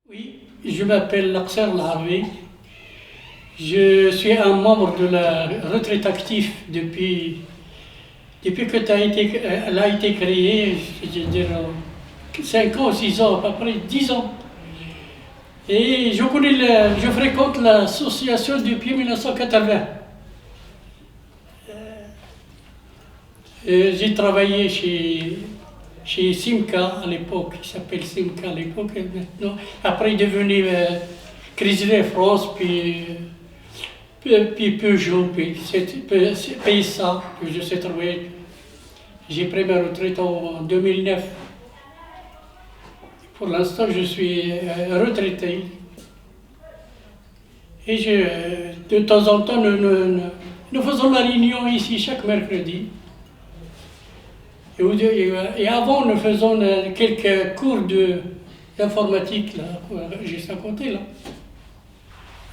Oui, je m'appelle Laksar Lahawi. Je suis un membre de la retraite active depuis que elle a été créée, je veux dire, 5 ans, 6 ans, à peu près 10 ans. Et je fréquente l'association depuis 1980. J'ai travaillé chez Simca à l'époque, qui s'appelle Simca à l'époque, et maintenant. Après, il est devenu Chrysler France, puis Peugeot, puis PSA, que je sais travailler. J'ai pris ma retraite en 2009. Pour l'instant, je suis retraité. Et de temps en temps, nous faisons la réunion ici chaque mercredi. Et avant, nous faisons quelques cours d'informatique, là, juste à côté, là.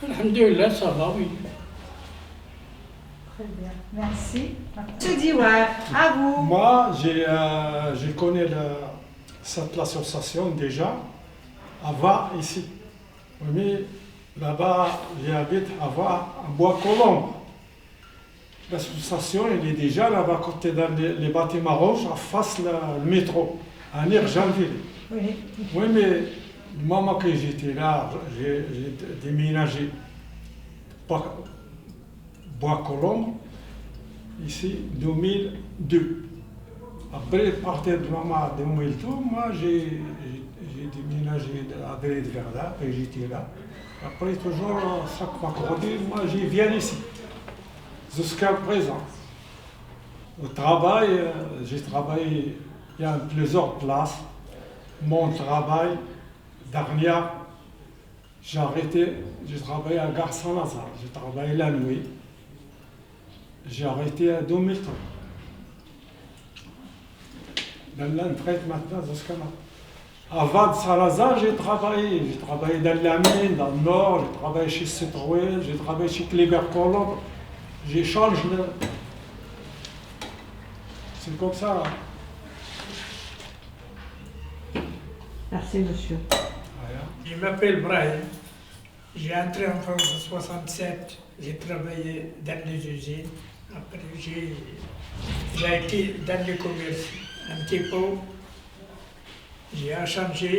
Alhamdulillah, ça va, oui. Très bien, merci. Monsieur Diwar, à vous. Moi, je connais cette association déjà, avant ici. Mais là-bas, j'habite avant à Bois-Colombes. L'association, elle est déjà là-bas, côté dans les bâtiments rouges, en face le métro, à Nirjanville. Oui. Oui, mais le moment que j'étais là, j'ai déménagé Bois-Colombes, ici, 2002. Après, à partir de 2002, moi, j'ai déménagé à Dred Verda, et j'étais là. Après, toujours, chaque mercredi, moi, je viens ici, jusqu'à présent. Au travail, j'ai travaillé, il y a plusieurs places. Mon travail, dernier, j'ai arrêté, j'ai travaillé à Gare Saint-Lazare, j'ai travaillé la nuit. J'ai arrêté en 2003. Dans la retraite maintenant, jusqu'à maintenant. Avant de Saint-Lazare, j'ai travaillé dans la mine, dans le Nord, j'ai travaillé chez Citroën, j'ai travaillé chez Kleber-Colomb. J'ai changé de... C'est comme ça. Merci, monsieur. Je m'appelle Brahim. J'ai entré en France en 1967. J'ai travaillé dans les usines. Après, j'ai été dans le commerce un petit peu. J'ai changé.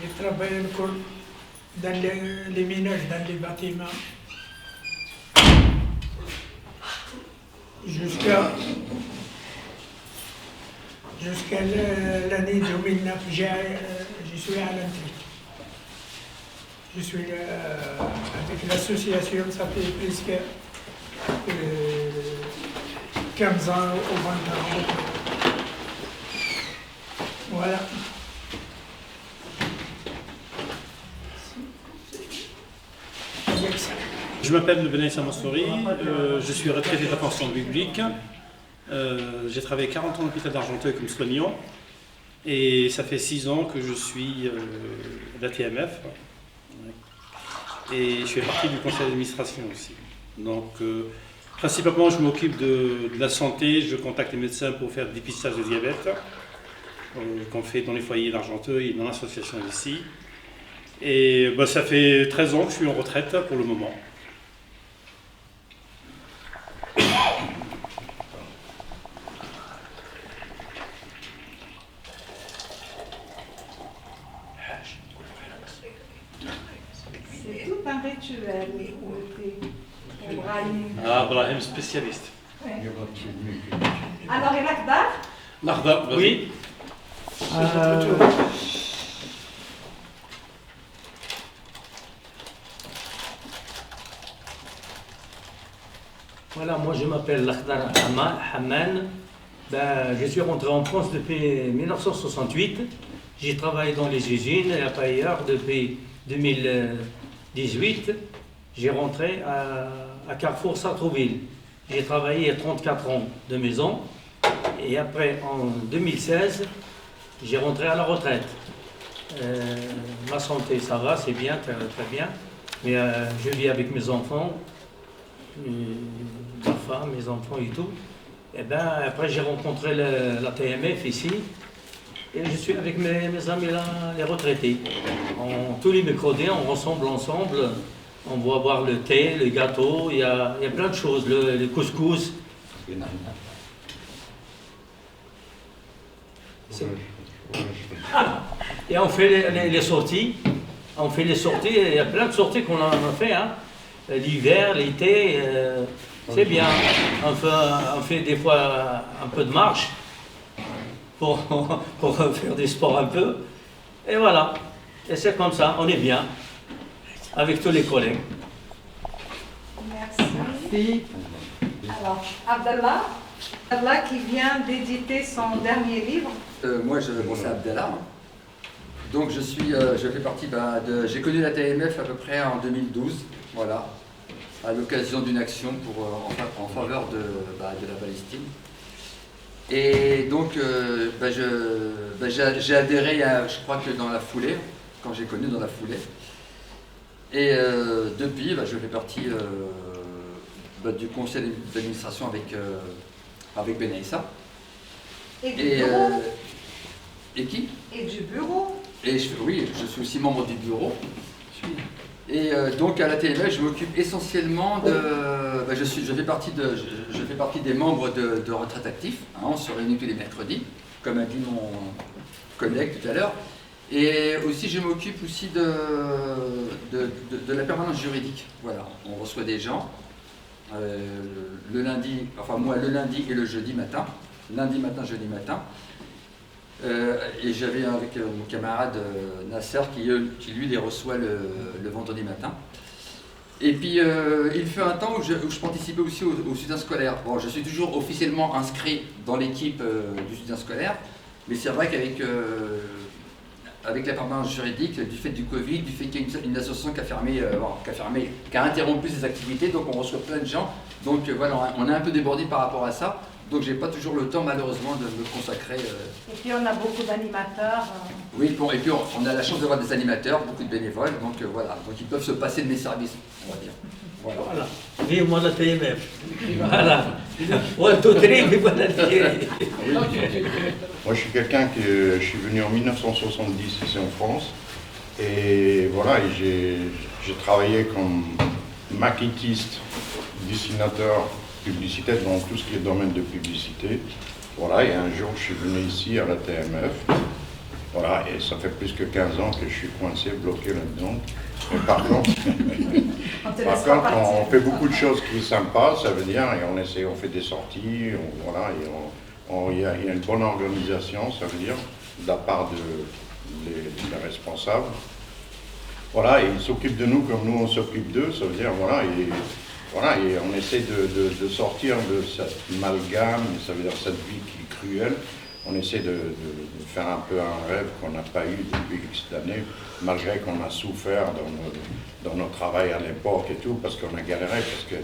J'ai travaillé encore dans les ménages, dans les bâtiments. Jusqu'à l'année 2009, je suis à l'entrée. Je suis avec l'association, ça fait presque 15 ans ou 20 ans. Voilà. Je m'appelle Benaïs Samassouri, je suis retraité de la fonction publique. J'ai travaillé 40 ans à l'hôpital d'Argenteuil comme soignant et ça fait 6 ans que je suis à la TMF et je fais partie du conseil d'administration aussi. Donc principalement je m'occupe de la santé, je contacte les médecins pour faire le dépistage de diabète qu'on fait dans les foyers d'Argenteuil et dans l'association ici. Et ça fait 13 ans que je suis en retraite pour le moment. C'est tout un rituel, Brahim. Ah, Brahim, spécialiste. Oui. Alors, et l'Akbar? L'Akhdar, oui. Voilà, moi je m'appelle Lakhdar Hamman. Je suis rentré en France depuis 1968. J'ai travaillé dans les usines et à ailleurs depuis 2018. J'ai rentré à Carrefour Sartrouville. J'ai travaillé 34 ans de maison. Et après, en 2016, j'ai rentré à la retraite. Ma santé, ça va, c'est bien, très, très bien. Mais je vis avec mes enfants. Ma femme, mes enfants et tout. Et après j'ai rencontré la TMF ici Et je suis avec mes amis là, les retraités. Tous les mercredis, on rassemble ensemble. On va boire le thé, le gâteau, il y a plein de choses, le couscous. Et on fait les sorties. On fait les sorties, il y a plein de sorties qu'on a fait. Hein. L'hiver, l'été, c'est bien. On fait des fois un peu de marche pour faire des sports un peu. Et voilà. Et c'est comme ça, on est bien avec tous les collègues. Merci. Alors, Abdallah. Abdallah qui vient d'éditer son dernier livre. Moi, c'est Abdallah. Hein. Donc, je fais partie j'ai connu la TMF à peu près en 2012, voilà, à l'occasion d'une action en faveur de la Palestine. Et donc, j'ai adhéré, je crois que dans la foulée, quand j'ai connu dans la foulée. Et depuis, je fais partie du conseil d'administration avec Ben Aïssa. Et du bureau. Et qui? Et du bureau. Oui, je suis aussi membre du bureau. Et donc à la TMF, je m'occupe essentiellement de... je fais partie des membres de Retraite Actif. Hein, on se réunit tous les mercredis, comme a dit mon collègue tout à l'heure. Et aussi, je m'occupe aussi de la permanence juridique. Voilà, on reçoit des gens le lundi, enfin moi le lundi et le jeudi matin. Lundi matin, jeudi matin. Et j'avais avec mon camarade Nasser qui lui les reçoit le vendredi matin. Et puis il fut un temps où je participais aussi au soutien scolaire. Bon, je suis toujours officiellement inscrit dans l'équipe du soutien scolaire, mais c'est vrai qu'avec la permanence juridique, du fait du Covid, du fait qu'il y a une association qui a interrompu ses activités, donc on reçoit plein de gens. Donc voilà, on est un peu débordé par rapport à ça. Donc j'ai pas toujours le temps malheureusement de me consacrer. Et puis on a beaucoup d'animateurs. Oui, bon, et puis on a la chance d'avoir des animateurs, beaucoup de bénévoles, donc voilà, donc ils peuvent se passer de mes services, on va dire. Voilà. Vive-moi la TMF. Voilà. Ouais, tout mais voilà. Moi je suis quelqu'un je suis venu en 1970 ici en France. Et voilà, j'ai travaillé comme maquettiste, dessinateur, publicitaire dans tout ce qui est domaine de publicité. Voilà, et un jour je suis venu ici à la TMF. Voilà, et ça fait plus que 15 ans que je suis coincé, bloqué là-dedans. Mais par contre, on fait beaucoup de choses qui sont sympas, ça veut dire, et on fait des sorties, voilà, et il y a une bonne organisation, ça veut dire, de la part des responsables. Voilà, et ils s'occupent de nous comme nous on s'occupe d'eux, ça veut dire, voilà, et on essaie de sortir de cette amalgame, ça veut dire cette vie qui est cruelle. On essaie de faire un peu un rêve qu'on n'a pas eu depuis X années, malgré qu'on a souffert dans notre travail à l'époque et tout, parce qu'on a galéré, parce que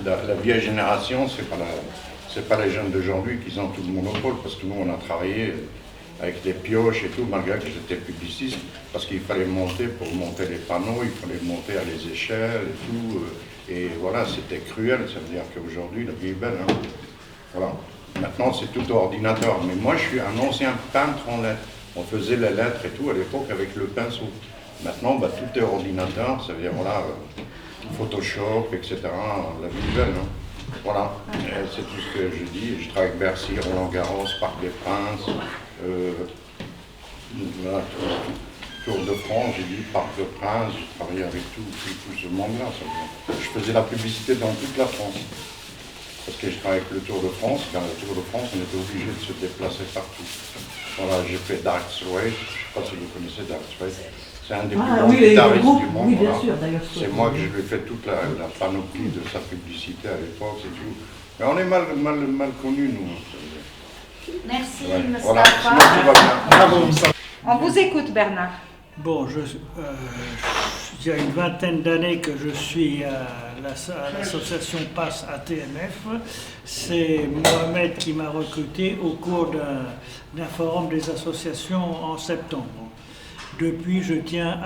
la vieille génération, c'est pas les jeunes d'aujourd'hui qui ont tout le monopole, parce que nous on a travaillé avec des pioches et tout, malgré que j'étais publiciste, parce qu'il fallait monter pour monter les panneaux, il fallait monter à les échelles et tout, et voilà, c'était cruel, ça veut dire qu'aujourd'hui la vie est belle, hein. Voilà. Maintenant c'est tout ordinateur, mais moi je suis un ancien peintre en lettres, on faisait les lettres et tout à l'époque avec le pinceau. Maintenant tout est ordinateur, ça veut dire voilà, Photoshop, etc., la vie est belle, hein. Voilà, c'est tout ce que je dis. Je travaille avec Bercy, Roland Garros, Parc des Princes, voilà, Tour de France, j'ai dit Parc des Princes, j'ai travaillé avec tout ce monde-là. Je faisais la publicité dans toute la France. Parce que je travaille avec le Tour de France. Dans le Tour de France, on était obligé de se déplacer partout. Voilà, j'ai fait Dark Sway, je ne sais pas si vous connaissez Dark Sway. C'est un des plus grands guitaristes du monde. Oui, bien voilà. sûr, d'ailleurs. C'est moi que je lui ai fait toute la panoplie de sa publicité à l'époque, c'est tout. Mais on est mal connus, nous. Merci, Ouais. Moustapha. Voilà, sinon tout va bien. Bravo, Moussa. On vous écoute, Bernard. Bon, il y a une vingtaine d'années que je suis à l'association PASS ATMF. C'est Mohamed qui m'a recruté au cours d'un forum des associations en septembre. Depuis, je tiens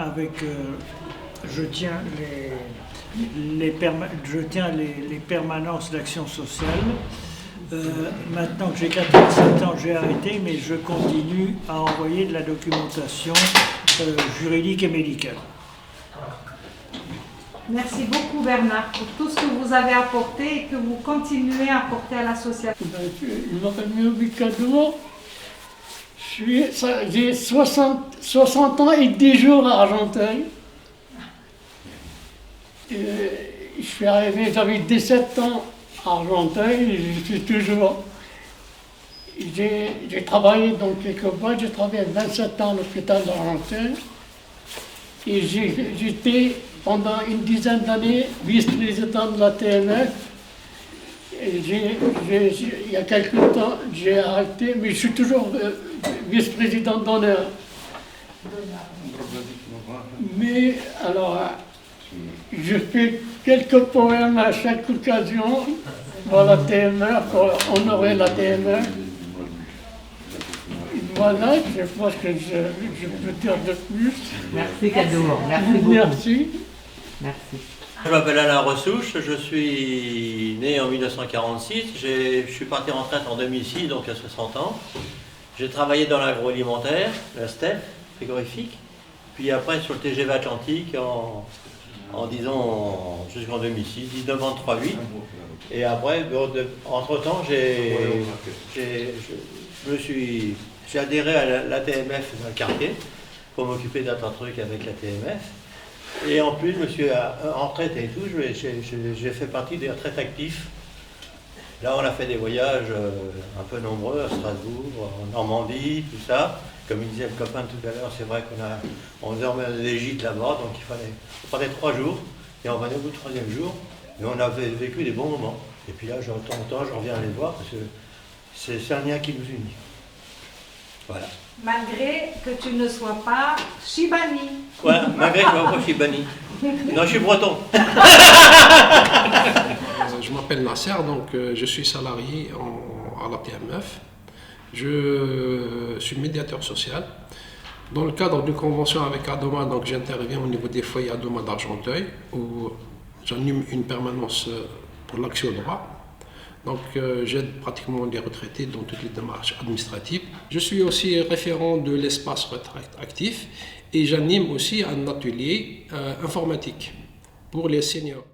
les permanences d'action sociale. Maintenant que j'ai 87 ans, j'ai arrêté, mais je continue à envoyer de la documentation juridique et médicale. Merci beaucoup Bernard pour tout ce que vous avez apporté et que vous continuez à apporter à l'association. Je m'appelle Miobi Kadour. J'ai 60 ans et 10 jours à Argenteuil. Je suis arrivé, j'avais 17 ans à Argenteuil et je suis toujours. J'ai travaillé dans quelques boîtes, j'ai travaillé 27 ans à l'hôpital d'Argenteuil. Et j'étais pendant une dizaine d'années vice-président de la TMF. Et il y a quelques temps, j'ai arrêté, mais je suis toujours vice-président d'honneur. Mais alors, je fais quelques poèmes à chaque occasion pour la TMF, pour honorer la TMF. Voilà, je pense que je peux dire de plus. Merci Kadour, merci beaucoup. Merci. Merci. Je m'appelle Alain Ressouche, je suis né en 1946, je suis parti en retraite en 2006, donc à 60 ans. J'ai travaillé dans l'agroalimentaire, la STEF, frigorifique, puis après sur le TGV Atlantique disons jusqu'en 2006, 19 ans de 3-8. Et après, entre-temps, j'ai adhéré à la TMF dans le quartier pour m'occuper d'un tas de trucs avec la TMF. Et en plus, je me suis en retraite et tout, j'ai fait partie des retraites actifs. Là, on a fait des voyages un peu nombreux à Strasbourg, en Normandie, tout ça. Comme il disait le copain tout à l'heure, c'est vrai qu'on dormait des gîtes là-bas, donc on prenait 3 jours, et on venait au bout du 3e jour, et on avait vécu des bons moments. Et puis là, de temps en temps, je reviens les voir, parce que c'est un lien qui nous unit. Voilà. Malgré que tu ne sois pas Chibani. Voilà, malgré que je ne sois pas Chibani. Non, je suis breton. Je m'appelle Nasser, donc je suis salarié à la TMF. Je suis médiateur social. Dans le cadre d'une convention avec Adoma, donc j'interviens au niveau des foyers Adoma d'Argenteuil, où j'anime une permanence pour l'accès au droit. Donc j'aide pratiquement les retraités dans toutes les démarches administratives. Je suis aussi référent de l'espace retraite actif et j'anime aussi un atelier informatique pour les seniors.